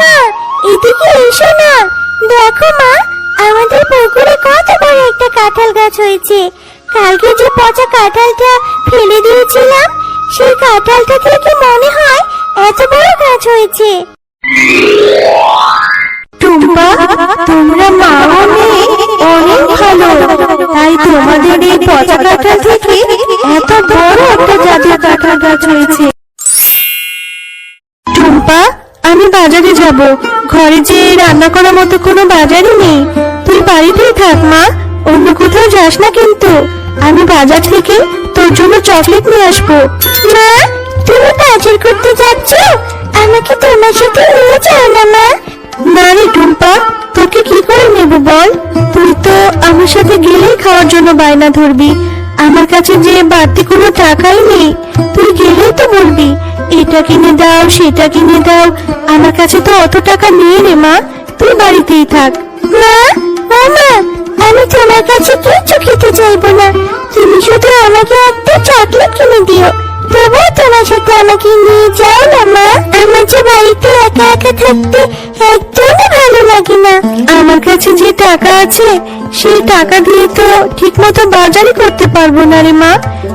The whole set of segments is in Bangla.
মা, এদিকে এসো না। দেখো মা, আমাদের পুকুরে কত বড় একটা কাঁঠাল গাছ হয়েছে। কালকে যে পচা কাঁঠালটা ফেলে দিয়েছিলাম, সেই কাঁঠালটা থেকে মনে হয় এত বড় গাছ হয়েছে। টুম্পা, তোমরা মা ও মেয়ে অনেক ভালো, তাই তোমাদের এই পচা কাঁঠাল থেকে এত বড় একটা জাতীয় কাঁঠাল গাছ হয়েছে। টুম্পা, আমি বাজারে যাব, ঘরে যে রান্না করার মতো কোনো বাজারই নেই। তুই বাড়িতেই থাক মা, অন্য কোথাও যাস না কিন্তু। আমি বাজার থেকে তোর জন্য চকলেট নিয়ে আসবো। মা, তুমি বাজার করতে যাচ্ছ? আমাকে তোমার সাথে নিয়ে যাও না মা। না রে টুম্পা, তোকে কি করে নেব বল? তুই তো আমার সাথে গেলেই খাওয়ার জন্য বায়না ধরবি। আমার কাছে যে বাড়তি কোনো টাকাই নেই। তুই গেলেই তো বলবি এটা কিনে দাও সেটা কিনে দাও। আমার কাছে তো অত টাকা নেই রে মা, তুই বাড়িতেই থাক। মা, ও মা, আমি তোমার কাছে কিচ্ছু খেতে চাইবো না। তুমি শুধু আমাকে একটা চকলেট কিনে দিও। তবুও তোমার সাথে আমাকে নিয়ে যাও না মা। আমার যে বাড়িতে একা একা থাকতে একদমই ভালো লাগে না। আমার কাছে যে টাকা আছে সেই টাকা দিয়ে তো ঠিক মতো বাজারই করতে পারবো না রে মা।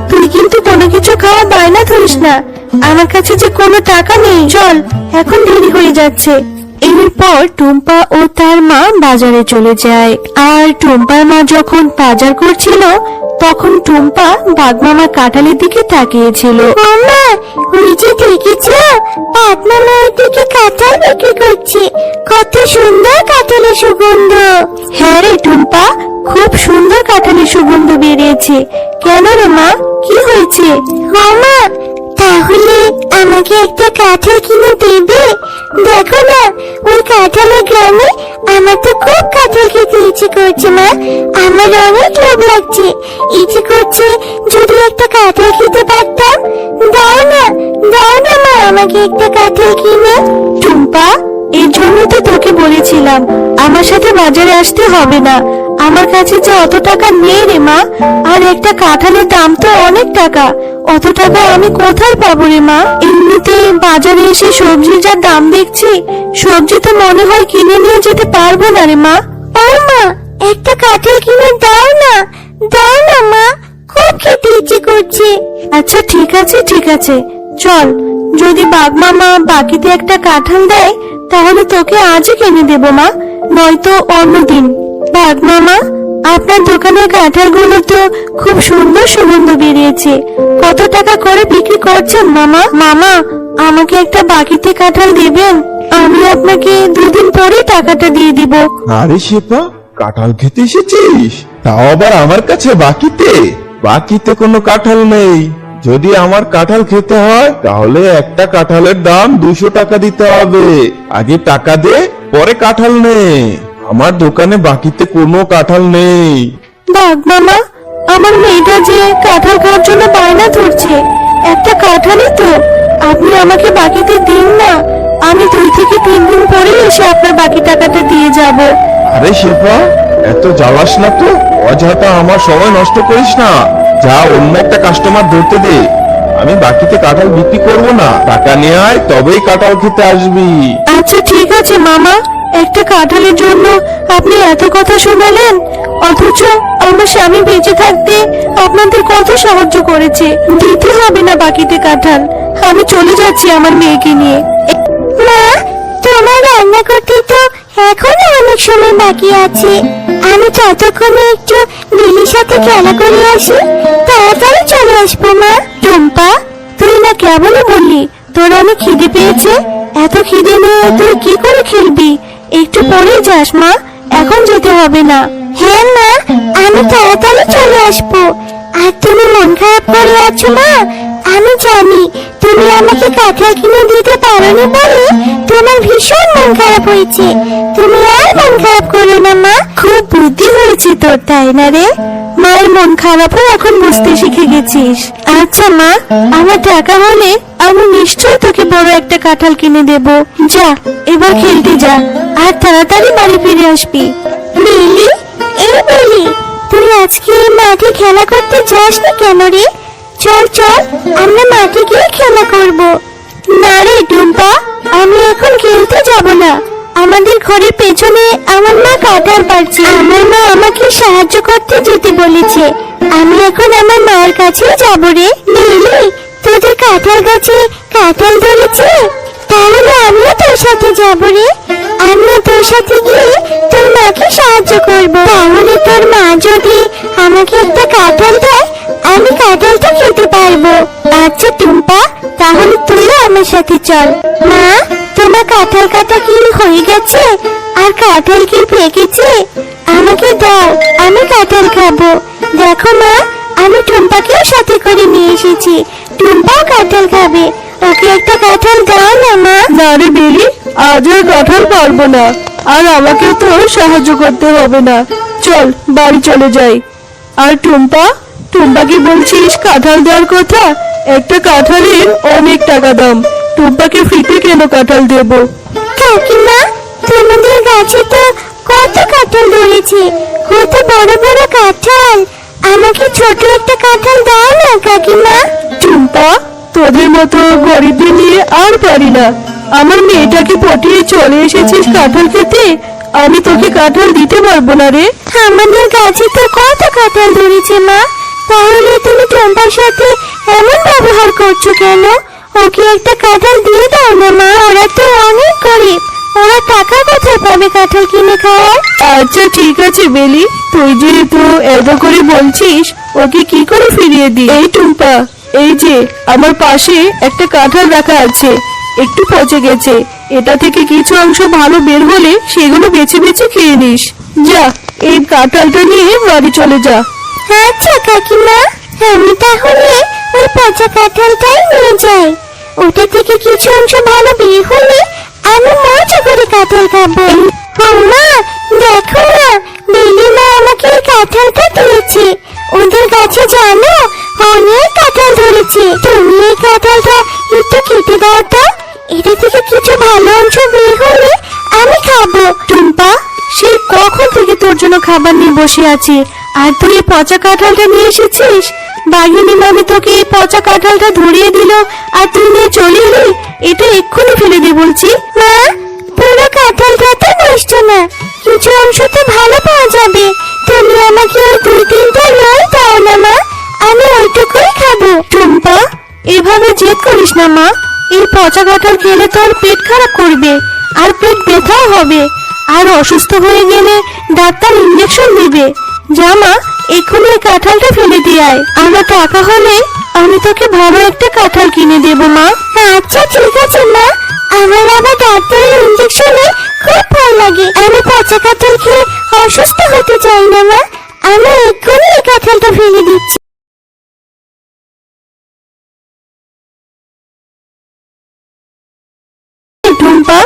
তুই কিন্তু কোনো কিছু খাওয়া বায়না ধরিস না। আমার কাছে যে কোনো টাকা নেই, চল, এখন দেরি হয়ে যাচ্ছে। এরপর টুম্পা ও তার মা বাজারে চলে যায়। আর টুম্পার মা যখন বাজার করছিল তখন টুম্পা বাঘমামার কাঁঠালের দিকে তাকিয়েছিল। মা, ওই যে দেখেছো, বাঘমামা ওইদিকে কাঁঠাল বিক্রি করছে। কত সুন্দর কাঁঠালের সুগন্ধ। হ্যাঁ রে টুম্পা, খুব সুন্দর কাঁঠালের সুগন্ধ বেরিয়েছে। কেন রে মা, কি হয়েছে? মা, তাহলে আমাকে একটা কাঁঠাল কিনে দেবে? দেখো না, ওই কাঁঠালের গ্রামে আমার তো খুব কাঁঠাল খেতে ইচ্ছে করছে মা। আমার অনেক লোভ লাগছে, ইচ্ছে করছে যদি একটা কাঁঠাল খেতে পারতাম। দাও না, দাও না মা আমাকে একটা কাঁঠাল কিনে। টুম্পা, এর জন্য তো তোকে বলেছিলাম আমার সাথে বাজারে আসতে হবে না। আমার কাছে যে অত টাকা নেই রে মা, আর একটা কাঁঠালের দাম তো অনেক টাকা। অত টাকা আমি কোথায় পাবো রে মা? এমনিতে বাজারে এসে সবজির যা দাম দেখছি, সবজি তো মনে হয় কিনে নিয়ে যেতে পারবো না রে মা। ও মা, একটা কাঁঠাল কিনে দাও না, দাও না মা, খুব খেতে ইচ্ছে করছে। আচ্ছা ঠিক আছে ঠিক আছে, চল, যদি বাঘমামা বাকিতে একটা কাঁঠাল দেয় তাহলে তোকে আজই কিনে দেবো মা, নয়তো অন্যদিন। বাঘমামা, আপনার দোকানের কাঁঠালগুলো তো খুব সুন্দর সুগন্ধ বেরিয়েছে। কত টাকা করে বিক্রি করছেন মামা? মামা, আমাকে একটা বাকিতে কাঁঠাল দিবেন? আমি আপনাকে 2 দিন পরে টাকাটা দিয়ে দিব। আরে শেফা, কাঁঠাল খেতে এসেছিস? তাও আবার আমার কাছে বাকিতে? বাকিতে কোনো কাঁঠাল নেই। যদি আমার কাঁঠাল খেতে হয় তাহলে একটা কাঁঠালের দাম 200 টাকা দিতে হবে। আগে টাকা দে, পরে কাঁঠাল নে। আমার দোকানে বাকিতে কোনো কাঁঠাল নেই। বাঘমামা, আমার মেয়েটা যে কাঁঠাল খাওয়ার জন্য বায়না ধরছে, একটা কাঁঠালই তো। আপনি আমাকে বাকিতে দিন না, আমি 2 থেকে 3 দিন পরে এসে আপনার বাকি টাকাটা দিয়ে যাব। আরে শেফা, এত জ্বালাস না তো, অযথা আমার সময় নষ্ট করিস না। যা, অন্য একটা কাস্টমার ধরতে দে। আমি বাকিতে কাঁঠাল বিক্রি করব না, টাকা নিয়ে আয়, তবেই কাঁঠাল খেতে আসবি। আচ্ছা ঠিক আছে মামা, একটা কাঁঠালের জন্য আপনি এত কথা শোনালেন, অথচ আমার স্বামী বেঁচে থাকতে আপনাদের কত সাহায্য করেছে। দিতে হবে না বাকিতে কাঁঠাল, আমি চলে যাচ্ছি আমার মেয়েকে নিয়ে। মা, তোমার রান্না করতে তো এখনো অনেক সময় বাকি আছে। আমি ততক্ষণে একটু লিলির সাথে খেলা করে আসি, তাড়াতাড়ি চলে আসবো মা। টুম্পা, তুই না কেবলই বললি তোর অনেক খিদে পেয়েছে। এত খিদে নিয়ে তুই কি করে খেলবি? একটু পরে যাস মা, এখন যেতে হবে না। হ্যাঁ মা, আমি তাড়াতাড়ি চলে আসবো। আর তুমি মন খারাপ করে আছো মা? আমি জানি তুমি আমাকে কাঁঠাল কিনে দিতে পারোনি বলে তোমার ভীষণ মন খারাপ হয়েছে। তুমি আর মন খারাপ করো না মা। খুব বুদ্ধি হয়েছে তোর, তাই না রে? মায়ের মন খারাপও এখন বুঝতে শিখে গেছিস। আচ্ছা মা, আমার টাকা হলে আমি নিশ্চয়ই তোকে বড় একটা কাঁঠাল কিনে দেব। যা, এবার খেলতে যা, আর তাড়াতাড়ি বাড়ি ফিরে আসবি। লিলি, এই বলি, তুই আজকে মাঠে খেলা করতে যাসনি কেন রে? চল চল, আমরা মাঠে গিয়ে খেলা করব। না রে টুম্পা, আমি এখন খেলতে যাব না। আমাদের ঘরের পেছনে আমার মা কাঁঠাল পাড়ছে। আমার মা আমাকে সাহায্য করতে যেতে বলেছে। আমি এখন আমার মায়ের কাছে যাব রে। লিলি, তোদের কাঁঠাল গাছে কাঁঠাল ধরেছে? তাহলে আমিও তোর সাথে যাব রে। আমিও তোর সাথে গিয়ে তোর মাকে সাহায্য করব। তাহলে তোর মা যদি আমাকে একটা কাঁঠাল দেয়, আমি কাঁঠালটা খেতে পারবো। আচ্ছা টুম্পা, তাহলে তুইও আমার সাথে চল। মা, তোমার কাঁঠাল কাটা কি হয়ে গেছে? আর কাঁঠাল কি পেকেছে? আমাকে দাও, আমি কাঁঠাল খাবো। দেখো মা, আমি টুম্পাকেও সাথে করে নিয়ে এসেছি। টুম্পাও কাঁঠাল খাবে। ওকে একটা কাঁঠাল দাও না মা। না রে বেলি, আজ আর কাঁঠাল পারবো না, আর আমাকে তো সাহায্য করতে হবে না। চল বাড়ি চলে যাই। আর টুম্পাকে বলছিস কাঁঠাল দেওয়ার কথা? একটা কাঁঠালের অনেক টাকা দাম। টুম্পাকে ফ্রিতে কেন কাঁঠাল দেবো? কাকিমা, তোমাদের গাছে তো কত কাঁঠাল ধরেছে, কত বড় বড় কাঁঠাল। আমাকে ছোট একটা কাঁঠাল দাও না কাকিমা। টুম্পা, তোদের মতো গরিবদের নিয়ে আর পারি না। আমার মেয়েটাকে পটিয়ে চলে এসেছিস কাঁঠাল খেতে, আমি তোকে কাঁঠাল দিতে পারবো না রে। আমাদের গাছে তো কত কাঁঠাল ধরেছে মা, তাহলে তুমি টম্পার সাথে এমন ব্যবহার করছো কেন? ওকে একটা কাঁঠাল দিয়ে দাও না মা। ওরা তো অনেক গরিব, ওরা টাকা কোথায় পাবে কাঁঠাল কিনে খাওয়ার? আচ্ছা ঠিক আছে বেলি, তুই যেহেতু এত করে বলছিস, ওকে কি করে ফিরিয়ে দি। এই টুম্পা, এই যে আমার পাশে একটা কাঁঠাল রাখা আছে, একটু পচে গেছে। এটা থেকে কিছু অংশ ভালো বের হলে সেগুলো বেছে বেছে খেয়ে নিস। যা, এই কাঁঠালটা নিয়ে বাড়ি চলে যা। আচ্ছা কাকিমা, আমি তাহলে ওই পচা কাঁঠালটাই নিয়ে যাই। ওটা থেকে কিছু অংশ ভালো বের হলে আমি মজা করে কাঁঠাল খাবো। মা, দেখো না, লিলি মা আমাকে এই কাঁঠালটা দিয়েছে। ওদের গাছে জানো অনেক কাঁঠাল ধরেছে। তুমি এই কাঁঠালটা একটু কেটে দাও তো, এটা থেকে কিছু ভালো অংশ বের হলে আমি খাবো। টুম্পা, সে কখন থেকে তোর জন্য খাবার নিয়ে বসে আছি, আর তুই এই পচা কাঁঠালটা নিয়ে এসেছিস? বাঘিনী মানে তোকে এই পচা কাঁঠালটা ধরিয়ে দিল, আর তুই নিয়ে চলে এলি? এটা এক্ষুনি ফেলে দে বলছি। মা, পুরো কাঁঠালটা তো নষ্ট না, কিছু অংশ তো ভালো পাওয়া যাবে। তুমি আমাকে ওই 2-3টা নয় দাও না মা, আমি ওইটুকুই খাবো। টুম্পা, এভাবে জেদ করিস না মা। এই পচা কাঁঠাল খেলে তোর পেট খারাপ করবে, আর পেট ব্যথাও হবে, আর অসুস্থ হয়ে গেলে ডাক্তার ইঞ্জেকশন দিবে। যা মা, এক্ষুনি এই কাঁঠালটা ফেলে দিয়ে আয়। আমার টাকা হলে আমি তোকে ভালো একটা কাঁঠাল কিনে দেবো মা। আচ্ছা ঠিক আছে মা, আমার আবার ডাক্তারের ইঞ্জেকশনে খুব ভয় লাগে। আমি পচা কাঁঠাল খেয়ে অসুস্থ হতে চাই না মা। আমি এক্ষুনি এই কাঁঠালটা ফেলে দিচ্ছি। টুম্পা,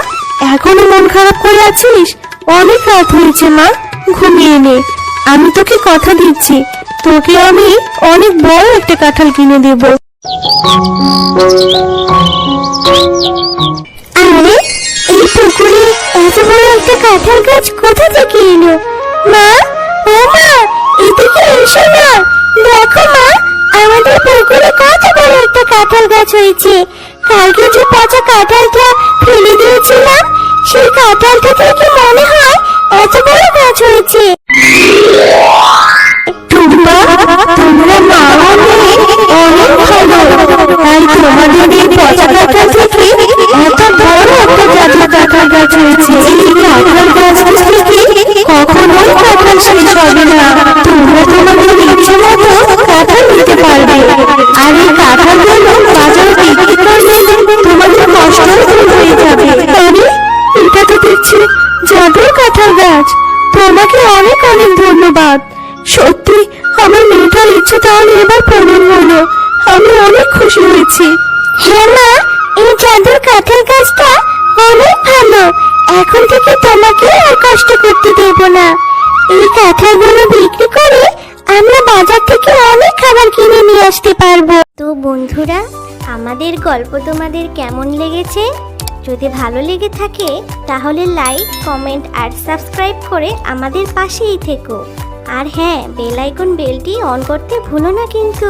এখনো মন খারাপ করে আছিস? অনেক রাত হয়েছে মা, ঘুমিয়ে নে। আমি তোকে কথা দিচ্ছি, তোকে আমি অনেক বড় একটা কাঁঠাল কিনে দেব। আরে, এই পুকুরে এত বড় একটা কাঁঠাল গাছ কোথা থেকে এলো? মা, ও মা, এদিকে এসো না। দেখো মা, আমাদের পুকুরে কত বড় একটা কাঁঠাল গাছ হয়েছে। কালকে যে পচা কাঁঠালটা ফেলে দিয়েছিলাম, সেই কাঁঠালটা থেকে মনে হয় এত বড় গাছ হয়েছে। টুম্পা, তোমরা মা হলে অনেক ভালো, তাই তোমাদের এই পচা কাঁঠাল থেকে এত বড় একটা জাতীয় কাঁঠাল গাছ হয়েছে। এই কাঁঠাল গাছ থেকে কখনোই কাঁঠাল শেষ হবে না। তোমরা তোমাদের ইচ্ছে মতো কাঁঠাল নিতে পারবে, আর এই কাঁঠালগুলো বাজারে বিক্রি করলে তোমাদের কষ্ট দূর হয়ে যাবে। আরে, এটা তো দেখছি জাদুর কাঁঠাল গাছ। তোমাকে অনেক অনেক ধন্যবাদ। সত্যি আমার মেয়েটার ইচ্ছে তাহলে এবার পূরণ হলো। আমি অনেক খুশি হয়েছি। হ্যাঁ মা, এই জাদুর কাঁঠাল গাছটা অনেক ভালো। এখন থেকে তোমাকে আর কষ্ট করতে দেব না। এই কাঁঠালগুলো বিক্রি করে আমরা বাজার থেকে অনেক খাবার কিনে নিয়ে আসতে পারবো। তো বন্ধুরা, আমাদের গল্প তোমাদের কেমন লেগেছে? যদি ভালো লেগে থাকে তাহলে লাইক, কমেন্ট আর সাবস্ক্রাইব করে আমাদের পাশেই থেকো। আর হ্যাঁ, বেল আইকন বেলটি অন করতে ভুলো না কিন্তু।